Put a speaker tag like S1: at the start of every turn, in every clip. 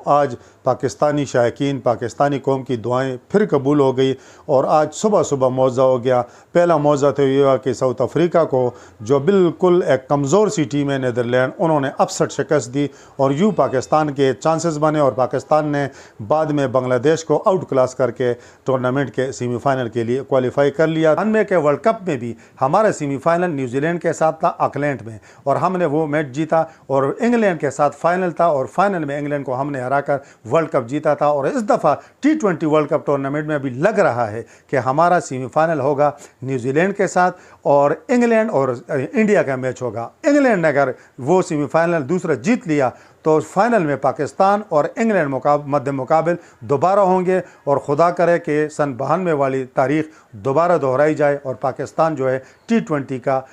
S1: आज पाकिस्तानी शायकीन, पाकिस्तानी कौम की दुआएं फिर कबूल हो गई और आज सुबह सुबह मौज़ा हो गया। पहला मौज़ा तो ये हुआ कि साउथ अफ्रीका को, जो बिल्कुल एक कमज़ोर सी टीम है नीदरलैंड, उन्होंने अपसेट शिकस्त दी और यूँ पाकिस्तान के चांसेस बने और पाकिस्तान ने बाद में बांग्लादेश को आउट क्लास करके टूर्नामेंट के सेमीफाइनल के लिए क्वालिफाई कर लिया। 93 के वर्ल्ड कप में भी हमारा सेमीफाइनल न्यूजीलैंड के साथ था ऑकलैंड में और हमने वो मैच जीता और इंग्लैंड के साथ फाइनल था और फाइनल में इंग्लैंड को हमने हराकर वर्ल्ड कप जीता था। और इस दफ़ा T20 वर्ल्ड कप टूर्नामेंट में भी लग रहा है कि हमारा सेमीफाइनल होगा न्यूजीलैंड के साथ और इंग्लैंड और इंडिया का मैच होगा। इंग्लैंड ने अगर वो सेमीफाइनल दूसरा जीत लिया तो फाइनल में पाकिस्तान और इंग्लैंड मध्य मुकाबिल दोबारा होंगे और खुदा करे कि सन 92 वाली तारीख दोबारा दोहराई जाए और पाकिस्तान जो है T20 का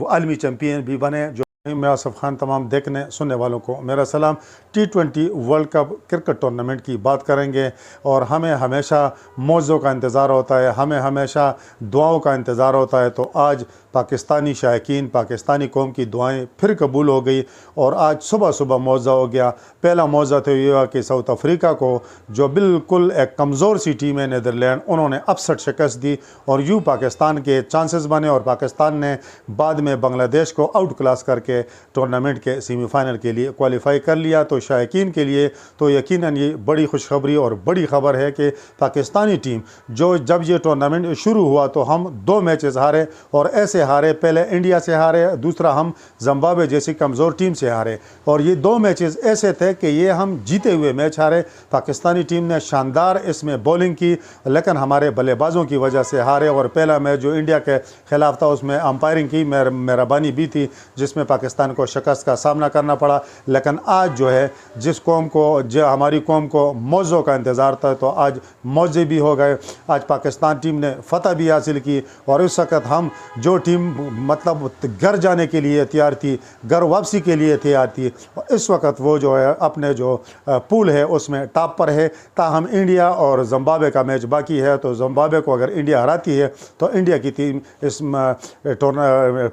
S1: आलमी चैम्पियन भी बने। जो मैं आसिफ खान, तमाम देखने सुनने वालों को मेरा सलाम। T20 world cup cricket tournament की बात करेंगे और हमें हमेशा मौज़ों का इंतज़ार होता है, हमें हमेशा दुआओं का इंतज़ार होता है। तो आज पाकिस्तानी शायकीन, पाकिस्तानी कौम की दुआएं फिर कबूल हो गई और आज सुबह सुबह मौज़ा हो गया। पहला मौज़ा तो ये हुआ कि साउथ अफ्रीका को, जो बिल्कुल एक कमज़ोर सी टीम है नीदरलैंड, उन्होंने अपसेट शिकस्त दी और यूँ पाकिस्तान के चांसेस बने और पाकिस्तान ने बाद में बांग्लादेश को आउट क्लास करके टूर्नामेंट के सेमीफाइनल के लिए क्वालिफाई कर लिया। तो शायकीन के लिए तो यकीनन ये बड़ी खुशखबरी और बड़ी ख़बर है कि पाकिस्तानी टीम जो जब ये टूर्नामेंट शुरू हुआ तो हम 2 मैचेस हारे और ऐसे हारे, पहले इंडिया से हारे, दूसरा हम जिम्बाब्वे जैसी कमज़ोर टीम से हारे और ये 2 मैचेस ऐसे थे कि ये हम जीते हुए मैच हारे। पाकिस्तानी टीम ने शानदार इसमें बॉलिंग की लेकिन हमारे बल्लेबाजों की वजह से हारे और पहला मैच जो इंडिया के ख़िलाफ़ था उसमें अंपायरिंग की मेहरबानी भी थी जिसमें पाकिस्तान को शिकस्त का सामना करना पड़ा। लेकिन आज जो है जिस कौम को, जो हमारी कौम को मौज़ों का इंतज़ार था तो आज मौज़े भी हो गए। आज पाकिस्तान टीम ने फ़तह भी हासिल की और इस वक्त हम जो टीम मतलब घर जाने के लिए तैयार थी, घर वापसी के लिए तैयार थी, इस वक्त वो जो है अपने जो पूल है उसमें टॉप पर है। ताहम इंडिया और जिम्बाब्वे का मैच बाकी है तो जिम्बाब्वे को अगर इंडिया हराती है तो इंडिया की टीम इस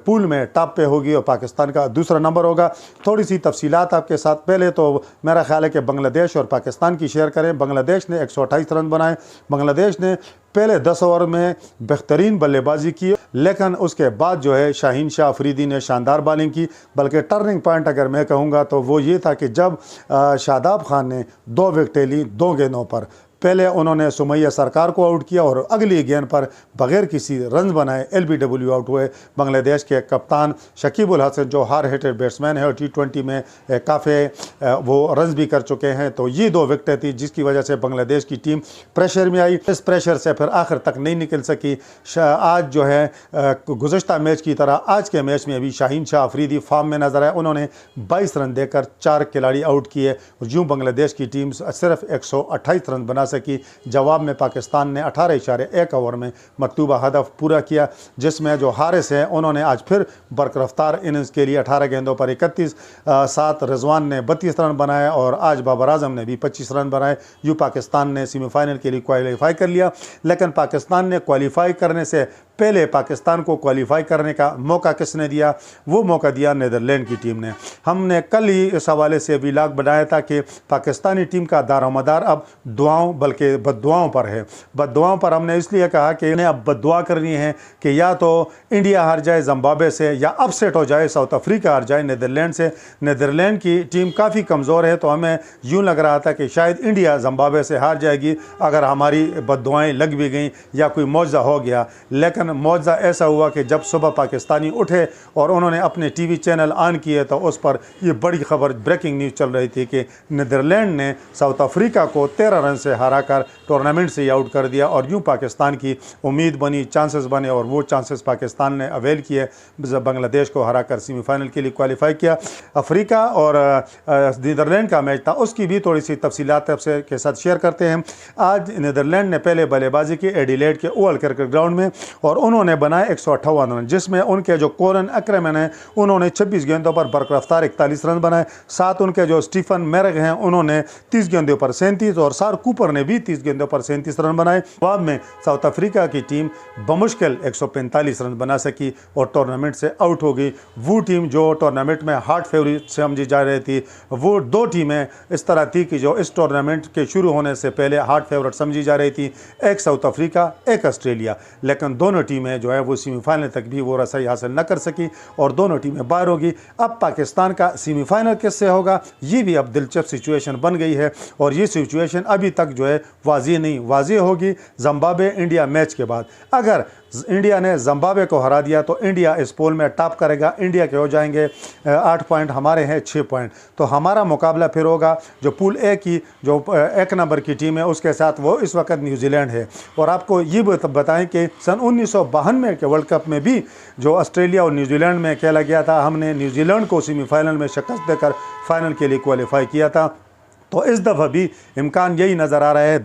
S1: पूल में टॉप पे होगी और पाकिस्तान का दूसरा नंबर होगा। थोड़ी सी तफसीलात आपके साथ, पहले तो मेरा ख्याल है कि बांग्लादेश और पाकिस्तान की शेयर करें। बांग्लादेश ने 128 रन बनाए। बांग्लादेश ने पहले 10 ओवर में बेहतरीन बल्लेबाजी की लेकिन उसके बाद जो है शाहीन शाह अफरीदी ने शानदार बॉलिंग की। बल्कि टर्निंग पॉइंट अगर मैं कहूँगा तो वो ये था कि जब शादाब खान ने 2 विकेटें ली 2 गेंदों पर। पहले उन्होंने सुमैया सरकार को आउट किया और अगली गेंद पर बग़ैर किसी रन बनाए LBW आउट हुए बांग्लादेश के कप्तान शकीब उल हसन, जो हार्ड हिटेड बैट्समैन है और T20 में काफ़ी वो रन भी कर चुके हैं। तो ये 2 विकेटें थी जिसकी वजह से बांग्लादेश की टीम प्रेशर में आई। इस प्रेशर से फिर आखिर तक नहीं निकल सकी। आज जो है गुज़श्ता मैच की तरह आज के मैच में भी शाहीन शाह अफरीदी फॉर्म में नजर आए। उन्होंने 22 रन देकर 4 खिलाड़ी आउट किए और यूँ बांग्लादेश की टीम सिर्फ 128 रन बना सकी। जवाब में पाकिस्तान ने 18.1 ओवर में मतलूबा हदफ पूरा किया जिसमें जो हारिस हैं उन्होंने आज फिर बरकरफ्तार इनिंग्स के लिए 18 गेंदों पर 31, 7 रिजवान ने 32 रन बनाए और आज बाबर आजम ने भी 25 रन बनाए। यूँ पाकिस्तान ने सेमीफाइनल के लिए क्वालिफाई कर लिया। लेकिन पाकिस्तान ने क्वालिफाई करने से पहले पाकिस्तान को क्वालिफाई करने का मौका किसने दिया? वो मौका दिया नीदरलैंड की टीम ने। हमने कल ही इस हवाले से व्लॉग बनाया था कि पाकिस्तानी टीम का दारोमदार अब दुआओं बल्कि बद्दुआओं पर है। बद्दुआओं पर हमने इसलिए कहा कि इन्हें अब बद्दुआ करनी है कि या तो इंडिया हार जाए जिम्बाब्वे से या अपसेट हो जाए साउथ अफ्रीका हार जाए नीदरलैंड से। नीदरलैंड की टीम काफ़ी कमज़ोर है तो हमें यूँ लग रहा था कि शायद इंडिया जिम्बाब्वे से हार जाएगी अगर हमारी बद्दुआएँ लग भी गई या कोई मौजा हो गया। लेकिन मौजा ऐसा हुआ कि जब सुबह पाकिस्तानी उठे और उन्होंने अपने टीवी चैनल ऑन किए तो उस पर यह बड़ी खबर, ब्रेकिंग न्यूज़ चल रही थी कि नीदरलैंड ने साउथ अफ्रीका को 13 रन से हराकर टूर्नामेंट से आउट कर दिया और यूँ पाकिस्तान की उम्मीद बनी, चांसेस बने और वो चांसेस पाकिस्तान ने अवेल किए, बांग्लादेश को हराकर सेमीफाइनल के लिए क्वालिफाई किया। अफ्रीका और नीदरलैंड का मैच था, उसकी भी थोड़ी सी तफसीलात आपसे के साथ शेयर करते हैं। आज नीदरलैंड ने पहले बल्लेबाजी की एडिलेड के ओवल क्रिकेट ग्राउंड में और उन्होंने बनाए 158 रन, जिसमें उनके जो कोलन अक्रमन हैं उन्होंने 26 गेंदों पर बरकरफ्तार 41 रन बनाए। साथ उनके जो स्टीफन मैरग हैं उन्होंने 30 गेंदों पर 37 और सार कूपर ने भी 30 गेंदों पर 37 रन बनाए। बाद में साउथ अफ्रीका की टीम बमुश्किल 145 रन बना सकी और टूर्नामेंट से आउट हो गई। वो टीम जो टूर्नामेंट में हार्ड फेवरेट समझी जा रही थी, वो दो टीमें इस तरह थी कि जो इस टूर्नामेंट के शुरू होने से पहले हार्ड फेवरेट समझी जा रही थी, एक साउथ अफ्रीका एक ऑस्ट्रेलिया, लेकिन दोनों टीमें जो है वो सेमीफाइनल तक भी वो रसाई हासिल न कर सकी और दोनों टीमें बाहर होगी। अब पाकिस्तान का सेमीफाइनल किससे होगा, ये भी अब दिलचस्प सिचुएशन बन गई है और ये सिचुएशन अभी तक जो है वाज़ेह नहीं, वाज़ेह होगी जिम्बाब्वे इंडिया मैच के बाद। अगर इंडिया ने जिम्बाब्वे को हरा दिया तो इंडिया इस पोल में टॉप करेगा, इंडिया के हो जाएंगे 8 पॉइंट, हमारे हैं 6 पॉइंट। तो हमारा मुकाबला फिर होगा जो पूल ए की जो 1 नंबर की टीम है उसके साथ, वो इस वक्त न्यूजीलैंड है। और आपको ये बताएं कि सन 1992 के वर्ल्ड कप में भी जो ऑस्ट्रेलिया और न्यूजीलैंड में खेला गया था, हमने न्यूजीलैंड को सेमीफाइनल में शिकस्त देकर फाइनल के लिए क्वालिफाई किया था। तो इस दफ़ा भी इम्कान यही नज़र आ रहा है।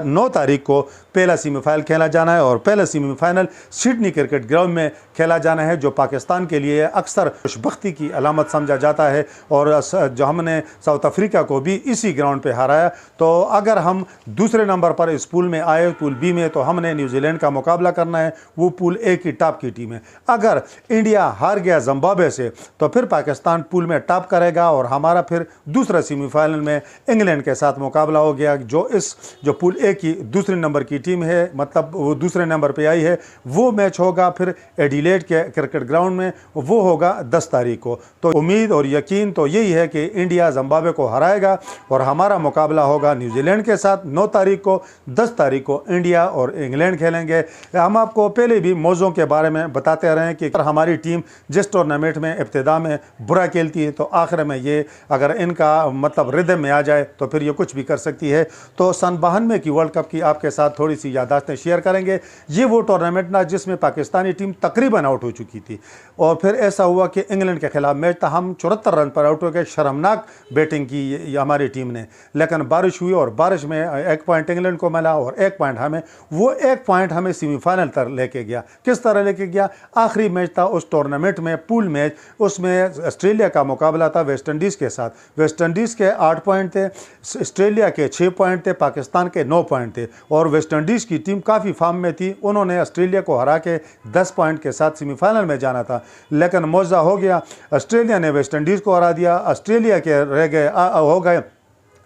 S1: 9 तारीख को पहला सेमीफाइनल खेला जाना है और पहला सेमीफाइनल सिडनी क्रिकेट ग्राउंड में खेला जाना है, जो पाकिस्तान के लिए अक्सर खुशबख्ती की अलामत समझा जाता है। और जो हमने साउथ अफ्रीका को भी इसी ग्राउंड पे हराया, तो अगर हम दूसरे नंबर पर इस पूल में आए, पूल बी में, तो हमने न्यूजीलैंड का मुकाबला करना है, वो पूल ए की टॉप की टीम है। अगर इंडिया हार गया जिम्बाब्वे से तो फिर पाकिस्तान पूल में टॉप करेगा और हमारा फिर दूसरा सेमीफाइनल में इंग्लैंड के साथ मुकाबला हो गया। जो पूल ए की दूसरे नंबर की टीम है, मतलब वो दूसरे नंबर पे आई है, वो मैच होगा फिर एडिलेड के क्रिकेट ग्राउंड में, वो होगा 10 तारीख को। तो उम्मीद और यकीन तो यही है कि इंडिया जिम्बाब्वे को हराएगा और हमारा मुकाबला होगा न्यूजीलैंड के साथ 9 तारीख को। 10 तारीख को इंडिया और इंग्लैंड खेलेंगे। हम आपको पहले भी मौज़ों के बारे में बताते रहे हैं कि अगर हमारी टीम जिस टूर्नामेंट में इब्तिदा में बुरा खेलती है तो आखिर में ये अगर इनका मतलब रिदम में आ जाए तो फिर ये कुछ भी कर सकती है। तो सन 92 की वर्ल्ड कप की आपके साथ थोड़ी सी यादाश्तें शेयर करेंगे। ये वो टूर्नामेंट ना जिसमें पाकिस्तानी टीम तकरीबन आउट हो चुकी थी और फिर ऐसा हुआ कि इंग्लैंड के खिलाफ मैच था, हम 74 रन पर आउट हो गए। शर्मनाक बैटिंग की हमारी टीम ने, लेकिन बारिश हुई और बारिश में 1 पॉइंट इंग्लैंड को मिला और 1 पॉइंट हमें। वो 1 पॉइंट हमें सेमीफाइनल तक लेके गया। किस तरह लेके गया, आखिरी मैच था उस टूर्नामेंट में, पूल मैच, उसमें ऑस्ट्रेलिया का मुकाबला था वेस्ट इंडीज़ के साथ। वेस्ट इंडीज़ के 8 पॉइंट थे, ऑस्ट्रेलिया के 6 पॉइंट थे, पाकिस्तान के 9 पॉइंट थे और वेस्ट इंडीज़ की टीम काफ़ी फॉर्म में थी। उन्होंने ऑस्ट्रेलिया को हरा के 10 पॉइंट के साथ सेमीफाइनल में जाना था, लेकिन मौजा हो गया। ऑस्ट्रेलिया ने वेस्ट इंडीज़ को हरा दिया, ऑस्ट्रेलिया के रह गए हो गए,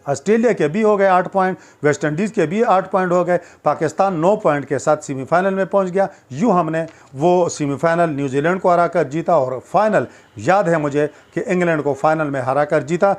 S1: ऑस्ट्रेलिया के भी हो गए 8 पॉइंट, वेस्ट इंडीज़ के भी 8 पॉइंट हो गए, पाकिस्तान 9 पॉइंट के साथ सेमीफाइनल में पहुंच गया। यूँ हमने वो सेमीफाइनल न्यूजीलैंड को हरा कर जीता और फाइनल याद है मुझे कि इंग्लैंड को फाइनल में हरा कर जीता।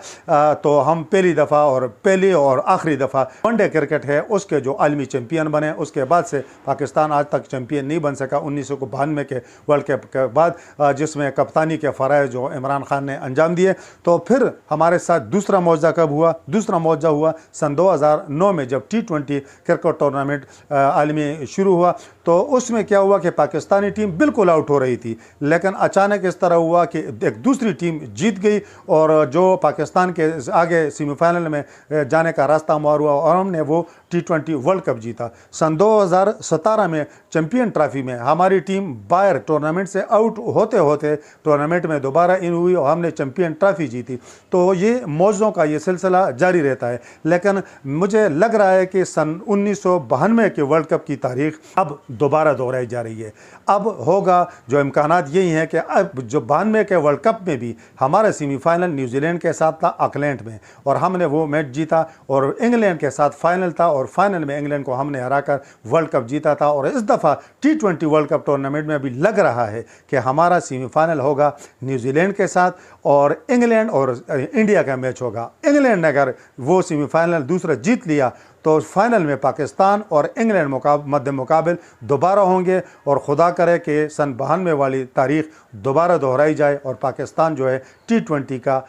S1: तो हम पहली और आखिरी दफ़ा वनडे क्रिकेट है उसके जो आलमी चैम्पियन बने। उसके बाद से पाकिस्तान आज तक चैम्पियन नहीं बन सका 1992 के वर्ल्ड कप के बाद, जिसमें कप्तानी के फ़राइज़ जो इमरान खान ने अंजाम दिए। तो फिर हमारे साथ दूसरा मौजा कब हुआ, दूसरा मौजा हुआ सन 2009 में, जब T20 क्रिकेट टूर्नामेंट आलमी शुरू हुआ। तो उसमें क्या हुआ कि पाकिस्तानी टीम बिल्कुल आउट हो रही थी, लेकिन अचानक इस तरह हुआ कि एक दूसरी टीम जीत गई और जो पाकिस्तान के आगे सेमीफाइनल में जाने का रास्ता हमवार हुआ और हमने वो T20 वर्ल्ड कप जीता। सन 2017 में चैंपियन ट्रॉफी में हमारी टीम बाहर टूर्नामेंट से आउट होते होते टूर्नामेंट में दोबारा इन हुई और हमने चैंपियन ट्रॉफी जीती। तो ये मौज़ों का ये सिलसिला जारी रहता है, लेकिन मुझे लग रहा है कि सन 1992 के वर्ल्ड कप की तारीख अब दोबारा दोहराई जा रही है। अब होगा जो इम्कानात यही हैं कि अब जो 92 के वर्ल्ड कप में भी हमारा सेमीफाइनल न्यूजीलैंड के साथ था ऑकलैंड में और हमने वो मैच जीता और इंग्लैंड के साथ फाइनल था और फाइनल में इंग्लैंड को हमने हराकर वर्ल्ड कप जीता था। और इस दफ़ा T20 वर्ल्ड कप टूर्नामेंट में भी लग रहा है कि हमारा सेमीफाइनल होगा न्यूजीलैंड के साथ और इंग्लैंड और इंडिया का मैच होगा। इंग्लैंड ने अगर वो सेमीफाइनल दूसरा जीत लिया तो फाइनल में पाकिस्तान और इंग्लैंड मध्य मुकाबल दोबारा होंगे और खुदा करे कि सन 92 वाली तारीख दोबारा दोहराई जाए और पाकिस्तान जो है T20 का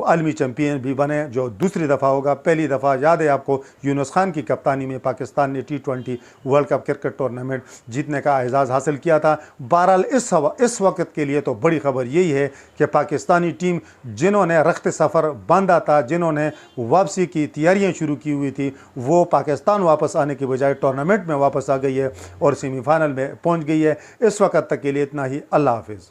S1: आलमी चैम्पियन भी बने, जो दूसरी दफ़ा होगा। पहली दफ़ा याद है आपको यूनुस खान की कप्तानी में पाकिस्तान ने T20 world cup cricket tournament जीतने का एजाज़ हासिल किया था। बहरहाल इस वक्त के लिए तो बड़ी ख़बर यही है कि पाकिस्तानी टीम जिन्होंने रख्त सफ़र बांधा था, जिन्होंने वापसी की तैयारियाँ शुरू की हुई थी, वो वो पाकिस्तान वापस आने की बजाय टूर्नामेंट में वापस आ गई है और सेमीफाइनल में पहुंच गई है। इस वक्त तक के लिए इतना ही। अल्लाह हाफिज़।